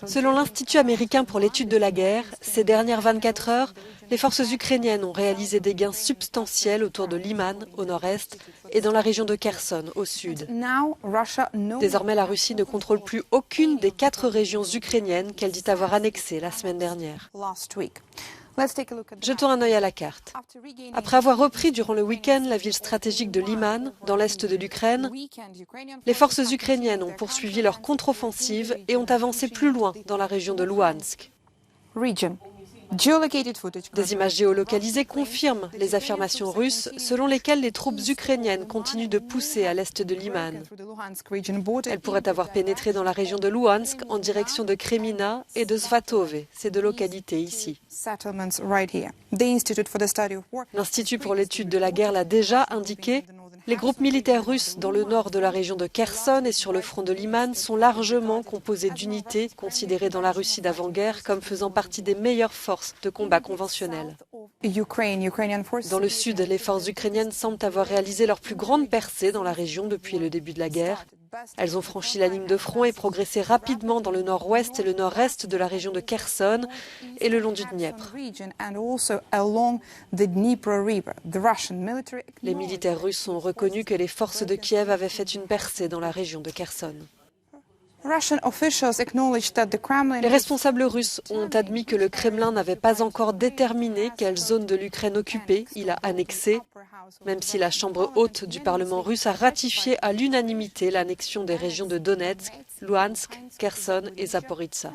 Selon l'Institut américain pour l'étude de la guerre, ces dernières 24 heures, les forces ukrainiennes ont réalisé des gains substantiels autour de Liman, au nord-est, et dans la région de Kherson, au sud. Désormais, la Russie ne contrôle plus aucune des 4 régions ukrainiennes qu'elle dit avoir annexées la semaine dernière. Jetons un œil à la carte. Après avoir repris durant le week-end la ville stratégique de Liman, dans l'est de l'Ukraine, les forces ukrainiennes ont poursuivi leur contre-offensive et ont avancé plus loin dans la région de Louhansk. Des images géolocalisées confirment les affirmations russes selon lesquelles les troupes ukrainiennes continuent de pousser à l'est de Liman. Elles pourraient avoir pénétré dans la région de Louhansk en direction de Kremina et de Svatove, ces 2 localités ici. L'Institut pour l'étude de la guerre l'a déjà indiqué. Les groupes militaires russes dans le nord de la région de Kherson et sur le front de Liman sont largement composés d'unités considérées dans la Russie d'avant-guerre comme faisant partie des meilleures forces de combat conventionnelles. Dans le sud, les forces ukrainiennes semblent avoir réalisé leur plus grande percée dans la région depuis le début de la guerre. Elles ont franchi la ligne de front et progressé rapidement dans le nord-ouest et le nord-est de la région de Kherson et le long du Dniepr. Les militaires russes ont reconnu que les forces de Kiev avaient fait une percée dans la région de Kherson. Les responsables russes ont admis que le Kremlin n'avait pas encore déterminé quelle zone de l'Ukraine occupée il a annexée, même si la Chambre haute du Parlement russe a ratifié à l'unanimité l'annexion des régions de Donetsk, Louhansk, Kherson et Zaporizhzhia.